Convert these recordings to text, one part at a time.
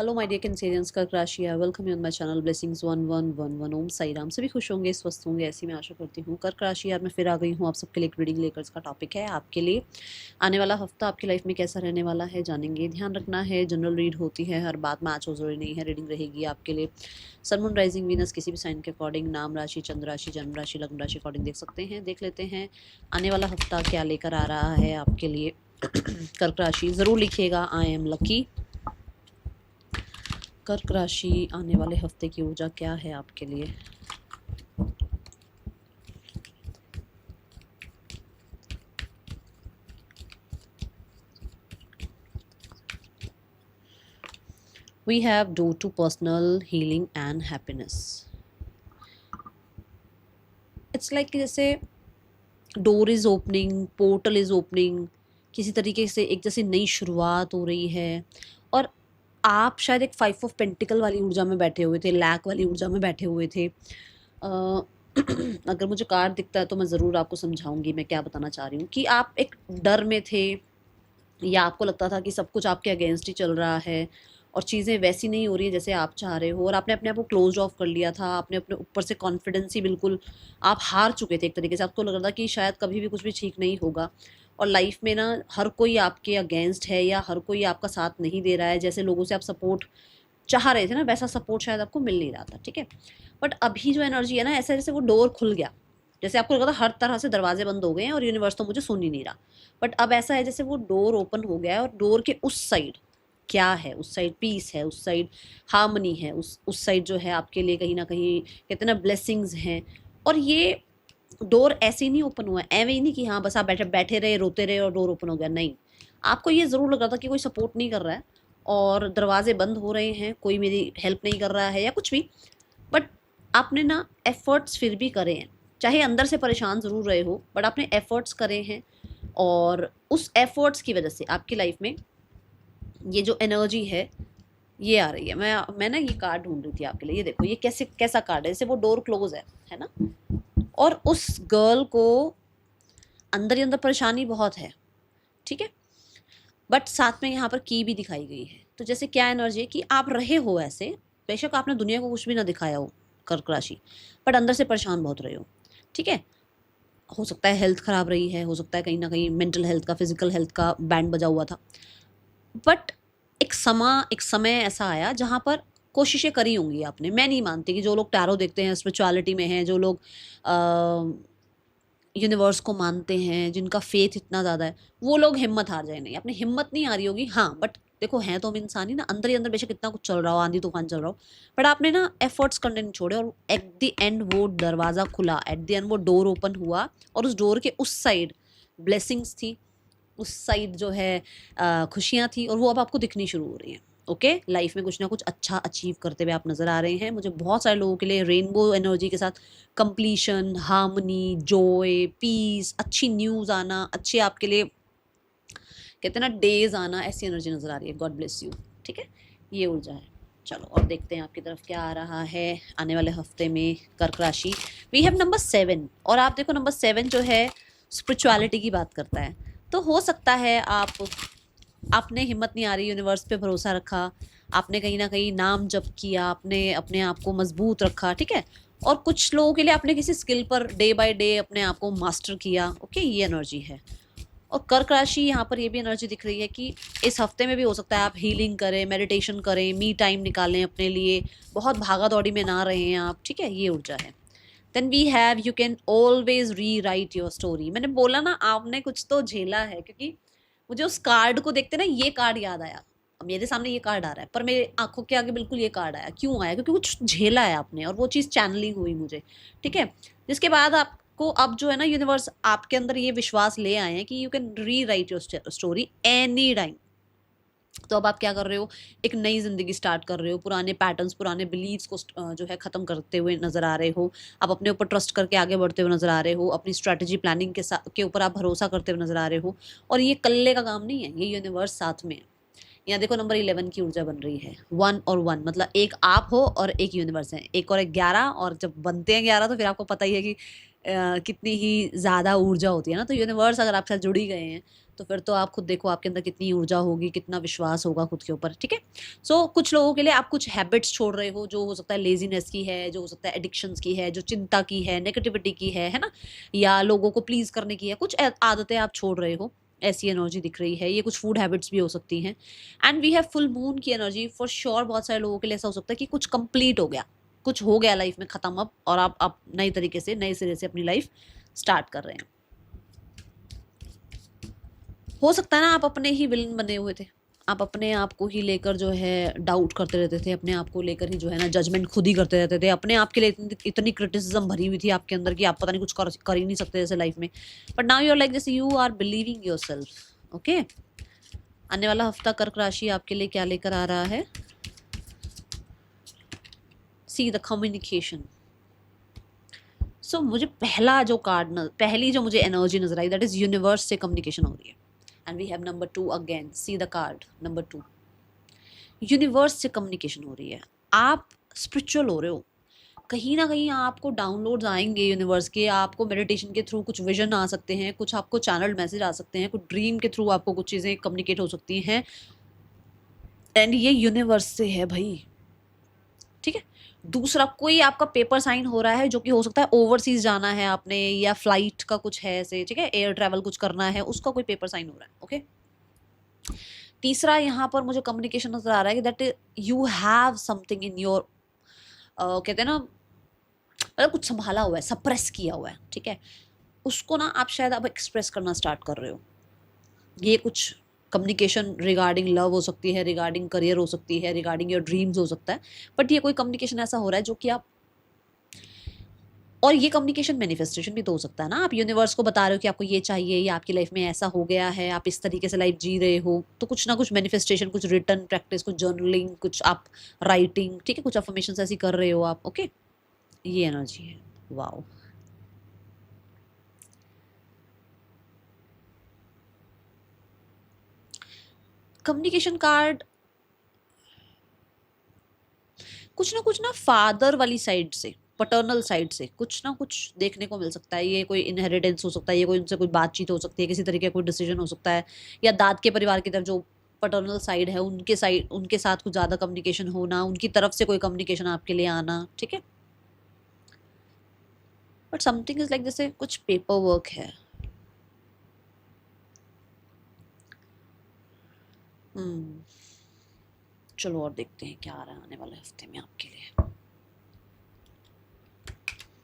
Hello my dear Cancerians, कर्क राशि है। Welcome you on my channel blessings 1111। ओम साई राम। सभी खुश होंगे, स्वस्थ होंगे, ऐसी मैं आशा करती हूँ। कर्क राशि यार, मैं फिर आ गई हूँ आप सबके लिए एक रीडिंग लेकर। इसका टॉपिक है आपके लिए आने वाला हफ्ता आपकी लाइफ में कैसा रहने वाला है, जानेंगे। ध्यान रखना है, जनरल रीड होती है, हर बात मैच हो जरूरी नहीं है। रीडिंग रहेगी आपके लिए सन मून राइजिंग वीनस किसी भी साइन के अकॉर्डिंग, नाम राशि, चंद्र राशि, जन्म राशि, लग्न राशि अकॉर्डिंग देख सकते हैं। देख लेते हैं आने वाला हफ्ता क्या लेकर आ रहा है आपके लिए। कर्क राशि ज़रूर लिखिएगा आई एम लकी। कर्क राशि आने वाले हफ्ते की ऊर्जा क्या है आपके लिए। We have door to personal healing and happiness. It's like जैसे door is opening, portal is opening, किसी तरीके से एक जैसे नई शुरुआत हो रही है। और आप शायद एक 5 ऑफ पेंटिकल वाली ऊर्जा में बैठे हुए थे, लैक वाली ऊर्जा में बैठे हुए थे। अगर मुझे कार्ड दिखता है तो मैं ज़रूर आपको समझाऊंगी मैं क्या बताना चाह रही हूँ। कि आप एक डर में थे या आपको लगता था कि सब कुछ आपके अगेंस्ट ही चल रहा है और चीज़ें वैसी नहीं हो रही है जैसे आप चाह रहे हो, और आपने अपने आप को क्लोज ऑफ कर लिया था। आपने अपने ऊपर से कॉन्फिडेंस ही बिल्कुल आप हार चुके थे एक तरीके से। आपको लग रहा था कि शायद कभी भी कुछ भी ठीक नहीं होगा और लाइफ में ना हर कोई आपके अगेंस्ट है या हर कोई आपका साथ नहीं दे रहा है। जैसे लोगों से आप सपोर्ट चाह रहे थे ना, वैसा सपोर्ट शायद आपको मिल नहीं रहा था। ठीक है, बट अभी जो एनर्जी है ना, ऐसा जैसे वो डोर खुल गया। जैसे आपको लगा था हर तरह से दरवाजे बंद हो गए हैं और यूनिवर्स तो मुझे सुन ही नहीं रहा, बट अब ऐसा है जैसे वो डोर ओपन हो गया है। और डोर के उस साइड क्या है, उस साइड पीस है, उस साइड हार्मनी है, उस साइड जो है आपके लिए कहीं ना कहीं कहते ना ब्लेसिंग्स हैं। और ये डोर ऐसे ही नहीं ओपन हुआ है, ऐवे ही नहीं कि हाँ बस आप बैठे बैठे रहे, रोते रहे और डोर ओपन हो गया। नहीं, आपको ये ज़रूर लग रहा था कि कोई सपोर्ट नहीं कर रहा है और दरवाजे बंद हो रहे हैं, कोई मेरी हेल्प नहीं कर रहा है या कुछ भी। बट आपने ना एफर्ट्स फिर भी करे हैं, चाहे अंदर से परेशान ज़रूर रहे हो, बट आपने एफर्ट्स करे हैं। और उस एफर्ट्स की वजह से आपकी लाइफ में ये जो एनर्जी है ये आ रही है। मैं ना ये कार्ड ढूंढ रही थी आपके लिए। ये देखो, ये कैसा कार्ड है। जैसे वो डोर क्लोज है ना, और उस गर्ल को अंदर ही अंदर परेशानी बहुत है। ठीक है, बट साथ में यहाँ पर की भी दिखाई गई है। तो जैसे क्या एनर्जी है कि आप रहे हो ऐसे, बेशक आपने दुनिया को कुछ भी ना दिखाया हो कर्क राशि, बट अंदर से परेशान बहुत रहे हो। ठीक है, हो सकता है हेल्थ खराब रही है, हो सकता है कहीं ना कहीं मेंटल हेल्थ का, फिजिकल हेल्थ का बैंड बजा हुआ था। बट एक समय ऐसा आया जहाँ पर कोशिशें करी होंगी आपने। मैं नहीं मानती कि जो लोग टैरो देखते हैं, स्पिरिचुअलिटी में हैं, जो लोग यूनिवर्स को मानते हैं, जिनका फेथ इतना ज़्यादा है, वो लोग हिम्मत हार जाए। नहीं, अपनी हिम्मत नहीं आ रही होगी। हाँ, बट देखो हैं तो हम इंसान ही ना, अंदर ही अंदर बेशक इतना कुछ चल रहा हो, आंधी तूफान चल रहा हो, बट आपने ना एफर्ट्स करने नहीं छोड़े। और एट द एंड वो दरवाज़ा खुला, एट द एंड वो डोर ओपन हुआ और उस डोर के उस साइड ब्लेसिंग्स थी, उस साइड जो है खुशियाँ थी, और वो अब आपको दिखनी शुरू हो रही हैं। ओके, लाइफ में कुछ ना कुछ अच्छा अचीव करते हुए आप नज़र आ रहे हैं। मुझे बहुत सारे लोगों के लिए रेनबो एनर्जी के साथ कंप्लीशन, हार्मनी, जॉय, पीस, अच्छी न्यूज़ आना, अच्छे आपके लिए कहते हैं ना डेज आना, ऐसी एनर्जी नज़र आ रही है। God bless you. ठीक है, ये ऊर्जा है। चलो और देखते हैं आपकी तरफ क्या आ रहा है आने वाले हफ्ते में। कर्क राशि, वी हैव नंबर 7। और आप देखो नंबर 7 जो है स्पिरिचुअलिटी की बात करता है। तो हो सकता है आपने हिम्मत नहीं आ रही, यूनिवर्स पे भरोसा रखा, आपने कहीं ना कहीं नाम जप किया, आपने अपने आप को मजबूत रखा। ठीक है, और कुछ लोगों के लिए आपने किसी skill per day by day अपने आप को मास्टर किया। ओके, ये एनर्जी है। और कर्क राशि यहाँ पर ये भी एनर्जी दिख रही है कि इस हफ्ते में भी हो सकता है आप हीलिंग करें, मेडिटेशन करें, मी टाइम निकालें अपने लिए, बहुत भागा दौड़ी में ना रहें आप। ठीक है, ये ऊर्जा है। Then we have you can always rewrite your story. मैंने बोला ना आपने कुछ तो झेला है, क्योंकि मुझे उस कार्ड को देखते ना ये कार्ड याद आया। अब मेरे सामने ये कार्ड आ रहा है पर मेरे आंखों के आगे बिल्कुल ये कार्ड आया। क्यों आया? क्योंकि कुछ झेला है आपने और वो चीज़ चैनलिंग हुई मुझे। ठीक है, जिसके बाद आपको अब जो है ना यूनिवर्स आपके अंदर ये विश्वास ले आए हैं कि यू कैन री right your story any time. तो अब आप क्या कर रहे हो, एक नई ज़िंदगी स्टार्ट कर रहे हो, पुराने पैटर्न्स, पुराने बिलीव्स को जो है ख़त्म करते हुए नज़र आ रहे हो। आप अपने ऊपर ट्रस्ट करके आगे बढ़ते हुए नज़र आ रहे हो, अपनी स्ट्रैटेजी प्लानिंग के ऊपर आप भरोसा करते हुए नज़र आ रहे हो। और ये कल्ले का काम नहीं है, ये यूनिवर्स साथ में है। यहाँ देखो नंबर 11 की ऊर्जा बन रही है। 1 और 1 मतलब एक आप हो और एक यूनिवर्स है, एक और एक 11। और जब बनते हैं 11 तो फिर आपको पता ही है कि कितनी ही ज़्यादा ऊर्जा होती है ना। तो यूनिवर्स अगर आपके साथ जुड़ी गए हैं तो फिर तो आप खुद देखो आपके अंदर कितनी ऊर्जा होगी, कितना विश्वास होगा खुद के ऊपर, ठीक है। सो कुछ लोगों के लिए आप कुछ हैबिट्स छोड़ रहे हो, जो हो सकता है लेजीनेस की है, जो हो सकता है एडिक्शंस की है, जो चिंता की है, नेगेटिविटी की है ना, या लोगों को प्लीज करने की है, कुछ आदतें आप छोड़ रहे हो, ऐसी एनर्जी दिख रही है। ये कुछ फूड हैबिट्स भी हो सकती हैं। And we have full moon की एनर्जी फॉर श्योर। बहुत सारे लोगों के लिए ऐसा हो सकता है कि कुछ कंप्लीट हो गया, कुछ हो गया लाइफ में खत्म अब, और आप नई तरीके से नए सिरे से अपनी लाइफ स्टार्ट कर रहे हैं। हो सकता है ना आप अपने ही विलन बने हुए थे, आप अपने आप को ही लेकर जो है डाउट करते रहते थे, अपने आप को लेकर ही जो है ना जजमेंट खुद ही करते रहते थे, अपने आप के लिए इतनी क्रिटिसिज्म भरी हुई थी आपके अंदर कि आप पता नहीं कुछ कर ही नहीं सकते जैसे लाइफ में। But now you are like this, you are believing yourself. Okay, आने वाला हफ्ता कर्क राशि आपके लिए क्या लेकर आ रहा है? See the communication. सो मुझे पहला जो कार्ड पहली जो मुझे एनर्जी नजर आई, दैट इज यूनिवर्स से कम्युनिकेशन हो रही है। And we have number 2 again, see the card number 2। Universe से कम्युनिकेशन हो रही है, आप स्पिरिचुअल हो रहे हो, कहीं ना कहीं आपको डाउनलोड्स आएंगे यूनिवर्स के, आपको मेडिटेशन के थ्रू कुछ विजन आ सकते हैं, कुछ आपको चैनल मैसेज आ सकते हैं, कुछ ड्रीम के थ्रू आपको कुछ चीज़ें कम्युनिकेट हो सकती हैं। एंड ये यूनिवर्स से है भाई, ठीक है। दूसरा, कोई आपका पेपर साइन हो रहा है, जो कि हो सकता है ओवरसीज जाना है आपने, या फ्लाइट का कुछ है ऐसे, ठीक है, एयर ट्रैवल कुछ करना है, उसका कोई पेपर साइन हो रहा है। ओके, तीसरा यहाँ पर मुझे कम्युनिकेशन नजर आ रहा है कि that you have something in your, कहते हैं ना, मतलब कुछ संभाला हुआ है, सप्रेस किया हुआ है, ठीक है, उसको ना आप शायद अब एक्सप्रेस करना स्टार्ट कर रहे हो। ये कुछ कम्युनिकेशन रिगार्डिंग लव हो सकती है, रिगार्डिंग करियर हो सकती है, रिगार्डिंग योर ड्रीम्स हो सकता है, बट ये कोई कम्युनिकेशन ऐसा हो रहा है जो कि आप, और ये कम्युनिकेशन मैनिफेस्टेशन भी तो हो सकता है ना, आप यूनिवर्स को बता रहे हो कि आपको ये चाहिए, या आपकी लाइफ में ऐसा हो गया है, आप इस तरीके से लाइफ जी रहे हो, तो कुछ ना कुछ मैनिफेस्टेशन, कुछ रिटर्न प्रैक्टिस, कुछ जर्नलिंग, कुछ आप राइटिंग, ठीक है, कुछ अफर्मेशन ऐसी कर रहे हो आप। ओके, ये एनर्जी है। वाओ, कम्युनिकेशन कार्ड कुछ ना फादर वाली साइड से, पटर्नल साइड से कुछ ना कुछ देखने को मिल सकता है। ये कोई इनहेरिटेंस हो सकता है, ये कोई उनसे कोई बातचीत हो सकती है, किसी तरीके का कोई डिसीजन हो सकता है, या दाद के परिवार की तरफ जो पटर्नल साइड है उनके साथ कुछ ज़्यादा कम्युनिकेशन होना, उनकी तरफ से कोई कम्युनिकेशन आपके लिए आना, ठीक है। बट समथिंग इज लाइक, जैसे कुछ पेपर वर्क है। चलो और देखते हैं क्या आ रहा है आने वाले हफ्ते में आपके लिए।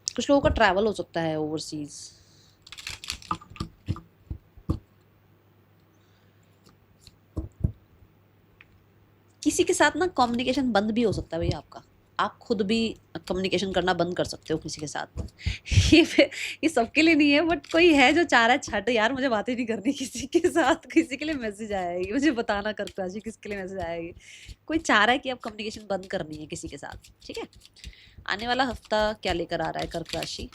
कुछ लोगों का ट्रैवल हो सकता है ओवरसीज। किसी के साथ ना कम्युनिकेशन बंद भी हो सकता है भाई आपका, आप खुद भी कम्युनिकेशन करना बंद कर सकते हो किसी के साथ। ये सबके लिए नहीं है, बट कोई है जो चाह रहा है छट यार मुझे बातें नहीं करनी किसी के साथ, किसी के लिए मैसेज आएगी, मुझे बताना कर्क राशि किसके लिए मैसेज आएगी। कोई चाह रहा है कि आप कम्युनिकेशन बंद करनी है किसी के साथ, ठीक है। आने वाला हफ्ता क्या लेकर आ रहा है कर्क राशि?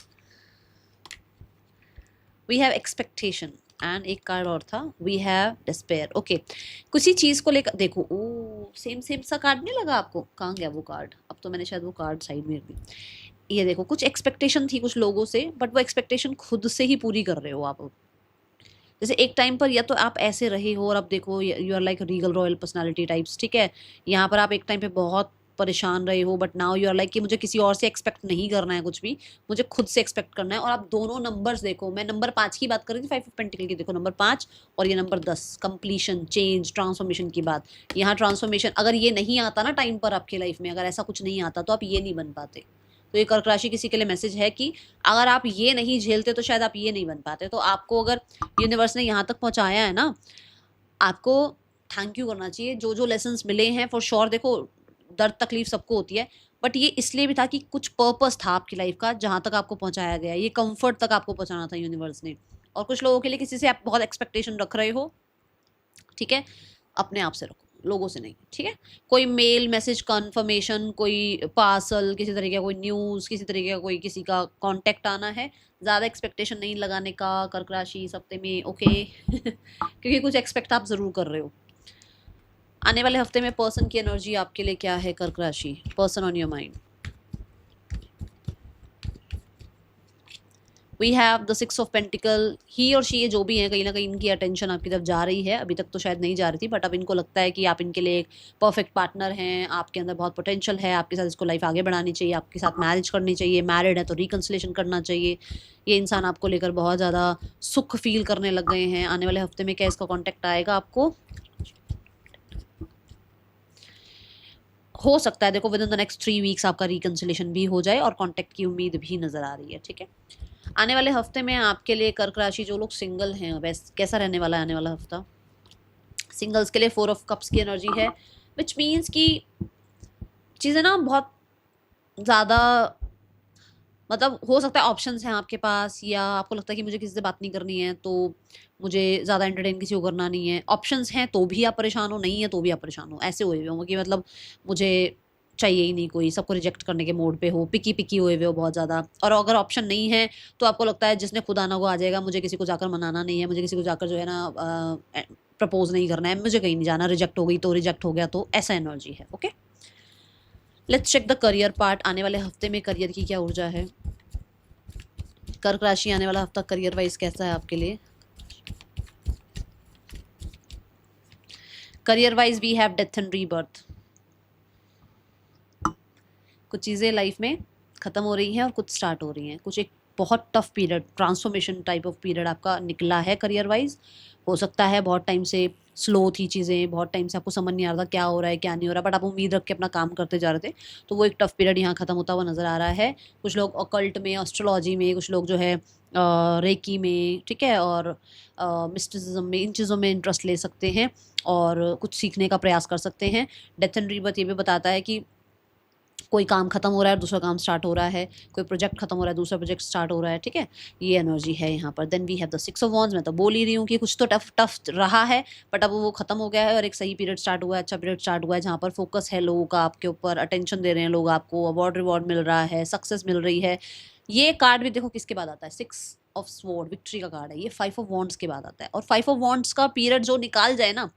वी हैव एक्सपेक्टेशन, एंड एक कार्ड और था, वी हैव डिस्पेयर। ओके, किसी चीज को लेकर देखो, ओ सेम सेम सा कार्ड नहीं लगा आपको? कहाँ गया वो कार्ड? अब तो मैंने शायद वो कार्ड साइड में भी, ये देखो, कुछ एक्सपेक्टेशन थी कुछ लोगों से, बट वो एक्सपेक्टेशन खुद से ही पूरी कर रहे हो आप। जैसे एक टाइम पर या तो आप ऐसे रहे हो, और अब देखो you are like regal royal personality types, ठीक है। यहाँ पर आप एक टाइम पे बहुत परेशान रहे हो, but now you are like कि मुझे किसी और से एक्सपेक्ट नहीं करना है कुछ भी, मुझे खुद से एक्सपेक्ट करना है। और आप दोनों नंबर्स देखो, मैं नंबर 5 की बात कर रही थी, 5 ऑफ पेंटिकल की, देखो नंबर 5 और ये नंबर 10, कंप्लीशन, चेंज, ट्रांसफॉर्मेशन की बात। यहाँ ट्रांसफॉर्मेशन अगर ये नहीं आता ना टाइम पर आपकी लाइफ में, अगर ऐसा कुछ नहीं आता तो आप ये नहीं बन पाते। तो ये कर्क राशि किसी के लिए मैसेज है कि अगर आप ये नहीं झेलते तो शायद आप ये नहीं बन पाते। तो आपको अगर यूनिवर्स ने यहाँ तक पहुँचाया है ना, आपको थैंक यू करना चाहिए। जो जो लेसन्स मिले हैं फॉर श्योर, देखो दर्द तकलीफ सबको होती है, बट ये इसलिए भी था कि कुछ पर्पस था आपकी लाइफ का जहाँ तक आपको पहुँचाया गया, ये कंफर्ट तक आपको पहुँचाना था यूनिवर्स ने। और कुछ लोगों के लिए किसी से आप बहुत एक्सपेक्टेशन रख रहे हो, ठीक है, अपने आप से रखो, लोगों से नहीं, ठीक है। कोई मेल मैसेज कंफर्मेशन, कोई पार्सल, किसी तरीके का कोई न्यूज़, किसी तरीके का कोई किसी का कांटेक्ट आना है, ज़्यादा एक्सपेक्टेशन नहीं लगाने का कर्क राशि इस हफ्ते में, ओके। क्योंकि कुछ एक्सपेक्ट आप ज़रूर कर रहे हो। आने वाले हफ्ते में पर्सन की एनर्जी आपके लिए क्या है कर्क राशि? Person on your mind, we have the 6 of pentacle, he और शी ये जो भी है कहीं ना कहीं इनकी अटेंशन आपकी तरफ जा रही है, अभी तक तो शायद नहीं जा रही थी, बट अब इनको लगता है कि आप इनके लिए एक परफेक्ट पार्टनर हैं, आपके अंदर बहुत पोटेंशियल है, आपके साथ इसको लाइफ आगे बढ़ानी चाहिए, आपके साथ मैरिज करनी चाहिए, मैरिड है तो रिकन्सिलेशन करना चाहिए। ये इंसान आपको लेकर बहुत ज़्यादा सुख फील करने लग गए हैं। आने वाले हफ्ते में क्या इसका कॉन्टैक्ट आएगा आपको, हो सकता है देखो with in the next 3 weeks आपका रिकन्सिलेशन भी हो जाए और कॉन्टैक्ट की उम्मीद भी नज़र आ रही है, ठीक है। आने वाले हफ्ते में आपके लिए कर्क राशि जो लोग सिंगल हैं, वैसे कैसा रहने वाला है आने वाला हफ्ता? सिंगल्स के लिए 4 ऑफ कप्स की एनर्जी है, विच मीन्स कि चीज़ें ना बहुत ज़्यादा, मतलब हो सकता है ऑप्शंस हैं आपके पास, या आपको लगता है कि मुझे किसी से बात नहीं करनी है तो मुझे ज़्यादा एंटरटेन किसी को करना नहीं है। ऑप्शंस हैं तो भी आप परेशान हो, नहीं है तो भी आप परेशान हो, ऐसे हुए हुए हो कि मतलब मुझे चाहिए ही नहीं कोई, सबको रिजेक्ट करने के मोड पे हो, पिकी पिकी हुए हुए हो बहुत ज़्यादा। और अगर ऑप्शन नहीं है तो आपको लगता है जिसने खुद आना वो आ जाएगा, मुझे किसी को जाकर मनाना नहीं है, मुझे किसी को जाकर जो है ना प्रपोज नहीं करना है, मुझे कहीं नहीं जाना, रिजेक्ट हो गई तो रिजेक्ट हो गया, तो ऐसा एनर्जी है। Okay, let's check the career part. आने वाले हफ्ते में करियर की क्या ऊर्जा है? कर्क राशि आने वाला हफ्ता करियर वाइज कैसा है आपके लिए? Career wise we have death and rebirth. कुछ चीज़ें लाइफ में ख़त्म हो रही हैं और कुछ स्टार्ट हो रही हैं। कुछ एक बहुत tough period, transformation type of period आपका निकला है करियर वाइज। हो सकता है बहुत टाइम से स्लो थी चीज़ें, बहुत टाइम से आपको समझ नहीं आ रहा था क्या हो रहा है क्या नहीं हो रहा, बट आप उम्मीद रख के अपना काम करते जा रहे थे, तो वो एक टफ पीरियड यहाँ ख़त्म होता हुआ नज़र आ रहा है। कुछ लोग ऑकल्ट में, एस्ट्रोलॉजी में, कुछ लोग जो है रेकी में, ठीक है, और मिस्टिसिज्म में, इन चीज़ों में इंटरेस्ट ले सकते हैं और कुछ सीखने का प्रयास कर सकते हैं। डेथ एंड रीबर्थ ये भी बताता है कि कोई काम खत्म हो रहा है और दूसरा काम स्टार्ट हो रहा है, कोई प्रोजेक्ट खत्म हो रहा है दूसरा प्रोजेक्ट स्टार्ट हो रहा है, ठीक है, ये एनर्जी है यहाँ पर। Then we have the 6 of wands. मैं तो बोल ही रही हूँ कि कुछ तो टफ रहा है, बट अब वो खत्म हो गया है और एक सही पीरियड स्टार्ट हुआ है, अच्छा पीरियड स्टार्ट हुआ है, जहाँ पर फोकस है लोगों का आपके ऊपर, अटेंशन दे रहे हैं लोग आपको, अवार्ड रिवॉर्ड मिल रहा है, सक्सेस मिल रही है। ये कार्ड भी देखो किसके बाद आता है, 6 ऑफ स्वॉर्ड, विक्ट्री का कार्ड है ये, 5 ऑफ वॉन्ड्स के बाद आता है। और 5 ऑफ वॉन्ड्स का पीरियड जो निकाल जाए ना,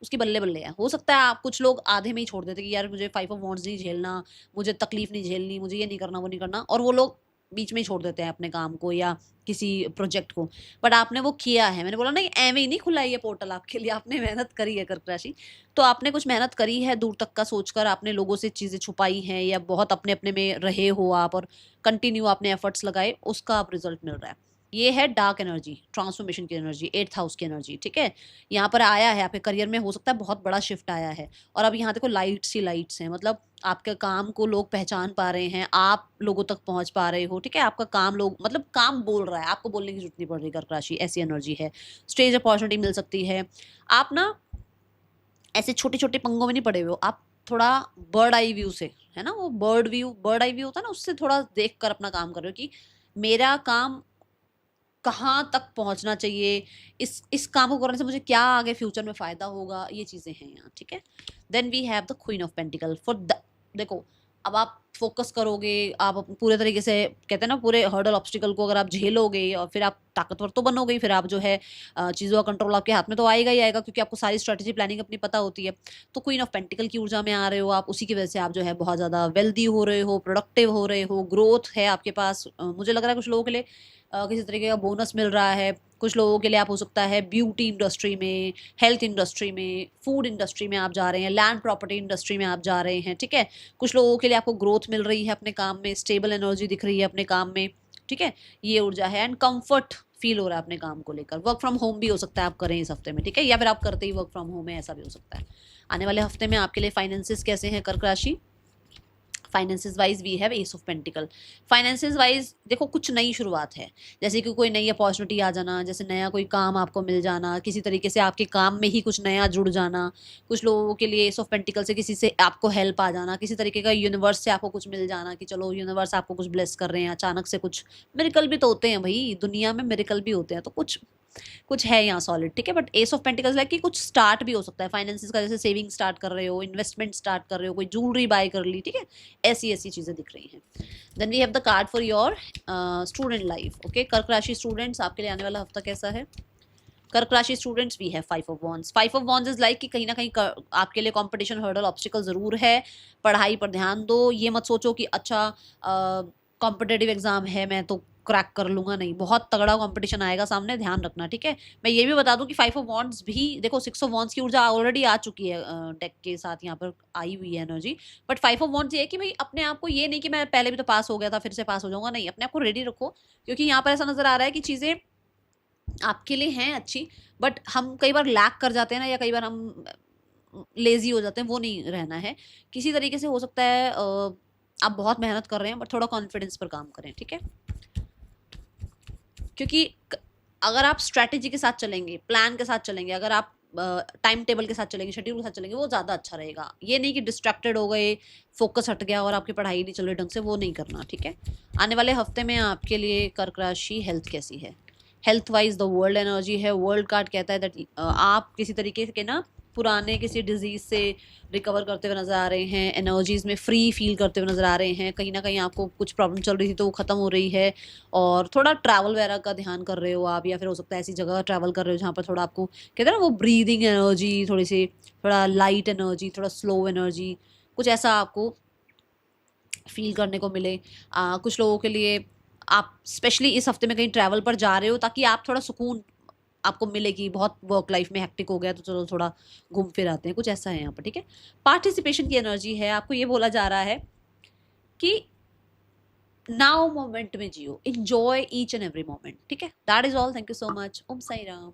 उसकी बल्ले बल्ले है। हो सकता है आप कुछ लोग आधे में ही छोड़ देते कि यार मुझे 5 ऑफ वॉन्ड्स नहीं झेलना, मुझे तकलीफ नहीं झेलनी, मुझे ये नहीं करना वो नहीं करना, और वो लोग बीच में ही छोड़ देते हैं अपने काम को या किसी प्रोजेक्ट को। बट आपने वो किया है, मैंने बोला ना एवं ही नहीं खुला ये पोर्टल आपके लिए, आपने मेहनत करी है कर्क राशि, तो आपने कुछ मेहनत करी है, दूर तक का सोचकर आपने लोगों से चीज़ें छुपाई हैं या बहुत अपने अपने में रहे हो आप, और कंटिन्यू आपने एफर्ट्स लगाए, उसका आप रिजल्ट मिल रहा है। ये है डार्क एनर्जी, ट्रांसफॉर्मेशन की एनर्जी, 8th हाउस की एनर्जी, ठीक है। यहाँ पर आया है आपके करियर में, हो सकता है बहुत बड़ा शिफ्ट आया है, और अब यहाँ देखो लाइट्स ही लाइट्स हैं, मतलब आपके काम को लोग पहचान पा रहे हैं, आप लोगों तक पहुंच पा रहे हो, ठीक है, आपका काम लोग, मतलब काम बोल रहा है, आपको बोलने की जरूरत नहीं पड़ रही। कर्क राशि ऐसी एनर्जी है, स्टेज अपॉर्चुनिटी मिल सकती है। आप ना ऐसे छोटे छोटे पंगों में नहीं पड़े हुए हो, आप थोड़ा बर्ड आई व्यू से, है ना, वो बर्ड आई व्यू होता है ना, उससे थोड़ा देख कर अपना काम कर रहे हो कि मेरा काम कहाँ तक पहुँचना चाहिए, इस काम को करने से मुझे क्या आगे फ्यूचर में फ़ायदा होगा, ये चीज़ें हैं यहाँ, ठीक है। Then we have the queen of pentacle for the, देखो अब आप फोकस करोगे, आप पूरे तरीके से, कहते हैं ना, पूरे हर्डल ऑब्स्टिकल को अगर आप झेलोगे और फिर आप ताकतवर तो बनोगे, फिर आप जो है चीज़ों का कंट्रोल आपके हाथ में तो आएगा ही आएगा, क्योंकि आपको सारी स्ट्रेटेजी प्लानिंग अपनी पता होती है। तो क्वीन ऑफ पेंटिकल की ऊर्जा में आ रहे हो आप, उसी की वजह से आप जो है बहुत ज़्यादा वेल्दी हो रहे हो, प्रोडक्टिव हो रहे हो, ग्रोथ है आपके पास। मुझे लग रहा है कुछ लोगों के लिए किसी तरीके का बोनस मिल रहा है, कुछ लोगों के लिए आप हो सकता है ब्यूटी इंडस्ट्री में, हेल्थ इंडस्ट्री में, फूड इंडस्ट्री में आप जा रहे हैं, लैंड प्रॉपर्टी इंडस्ट्री में आप जा रहे हैं, ठीक है। कुछ लोगों के लिए आपको ग्रोथ मिल रही है अपने काम में, स्टेबल एनर्जी दिख रही है अपने काम में, ठीक है, ये ऊर्जा है। एंड कंफर्ट फील हो रहा है अपने काम को लेकर। वर्क फ्रॉम होम भी हो सकता है आप करें इस हफ्ते में, ठीक है, या फिर आप करते ही वर्क फ्रॉम होम है, ऐसा भी हो सकता है। आने वाले हफ्ते में आपके लिए फाइनेंसिस कैसे हैं कर्क राशि? Finances wise we have ace of pentacle. Finances wise देखो कुछ नई शुरुआत है, जैसे कि कोई नई अपॉर्चुनिटी आ जाना, जैसे नया कोई काम आपको मिल जाना, किसी तरीके से आपके काम में ही कुछ नया जुड़ जाना। कुछ लोगों के लिए एस ऑफ पेंटिकल से किसी से आपको हेल्प आ जाना, किसी तरीके का यूनिवर्स से आपको कुछ मिल जाना कि चलो यूनिवर्स आपको कुछ ब्लेस कर रहे हैं, अचानक से कुछ मिरेकल भी तो होते हैं भाई, दुनिया में मिरेकल भी होते हैं, तो कुछ कुछ है यहाँ सॉलिड, ठीक है। But S of pentacles like कि कुछ स्टार्ट भी हो सकता है फाइनेंसिस का, जैसे सेविंग स्टार्ट कर रहे हो, इन्वेस्टमेंट स्टार्ट कर रहे हो, कोई ज्वेलरी बाय कर ली, ठीक है, ऐसी ऐसी चीज़ें दिख रही हैं। Then we have the card for your student life. Okay, कर्क राशि स्टूडेंट्स, आपके लिए आने वाला हफ्ता कैसा है? कर्क राशि students we have 5 of wands. 5 of wands is like कि कहीं ना कहीं आपके लिए कंपटीशन, हर्डल, ऑब्स्टिकल जरूर है। पढ़ाई पर ध्यान दो, ये मत सोचो कि अच्छा कॉम्पिटेटिव एग्जाम है, मैं तो क्रैक कर लूंगा, नहीं, बहुत तगड़ा कंपटीशन आएगा सामने, ध्यान रखना, ठीक है। मैं ये भी बता दूं कि 5 ऑफ वॉन्ड्स भी देखो, 6 ऑफ वॉन्ड्स की ऊर्जा ऑलरेडी आ चुकी है डेक के साथ, यहाँ पर आई हुई है एनर्जी। बट 5 ऑफ वॉन्ड्स ये है कि भाई अपने आप को ये नहीं कि मैं पहले भी तो पास हो गया था फिर से पास हो जाऊंगा, नहीं, अपने आप को रेडी रखो, क्योंकि यहाँ पर ऐसा नजर आ रहा है कि चीजें आपके लिए हैं अच्छी, बट हम कई बार लैक कर जाते हैं ना, या कई बार हम लेजी हो जाते हैं, वो नहीं रहना है। किसी तरीके से हो सकता है आप बहुत मेहनत कर रहे हैं, बट थोड़ा कॉन्फिडेंस पर काम करें, ठीक है। क्योंकि अगर आप स्ट्रैटेजी के साथ चलेंगे, प्लान के साथ चलेंगे, अगर आप टाइम टेबल के साथ चलेंगे, शेड्यूल के साथ चलेंगे, वो ज़्यादा अच्छा रहेगा। ये नहीं कि डिस्ट्रैक्टेड हो गए, फोकस हट गया और आपकी पढ़ाई नहीं चल रही ढंग से, वो नहीं करना, ठीक है। आने वाले हफ्ते में आपके लिए कर्क राशि हेल्थ कैसी है? Health wise the world energy है। वर्ल्ड कार्ड कहता है दैट आप किसी तरीके के ना पुराने किसी डिजीज से रिकवर करते हुए नजर आ रहे हैं, एनर्जीज में फ्री फील करते हुए नजर आ रहे हैं। कहीं ना कहीं आपको कुछ प्रॉब्लम चल रही थी तो वो खत्म हो रही है, और थोड़ा ट्रैवल वगैरह का ध्यान कर रहे हो आप, या फिर हो सकता है ऐसी जगह ट्रैवल कर रहे हो जहाँ पर थोड़ा आपको कहते हैं ना वो ब्रीदिंग एनर्जी, थोड़ी सी थोड़ा लाइट एनर्जी, थोड़ा स्लो एनर्जी, कुछ ऐसा आपको फील करने को मिले। कुछ लोगों के लिए आप स्पेशली इस हफ्ते में कहीं ट्रैवल पर जा रहे हो ताकि आप थोड़ा सुकून आपको मिले कि बहुत वर्क लाइफ में हेक्टिक हो गया तो चलो थोड़ा घूम फिर आते हैं, कुछ ऐसा है यहाँ पर, ठीक है। पार्टिसिपेशन की एनर्जी है, आपको ये बोला जा रहा है कि नाउ मोमेंट में जियो, enjoy each and every moment, ठीक है। That is all, thank you so much, Om Sai Ram.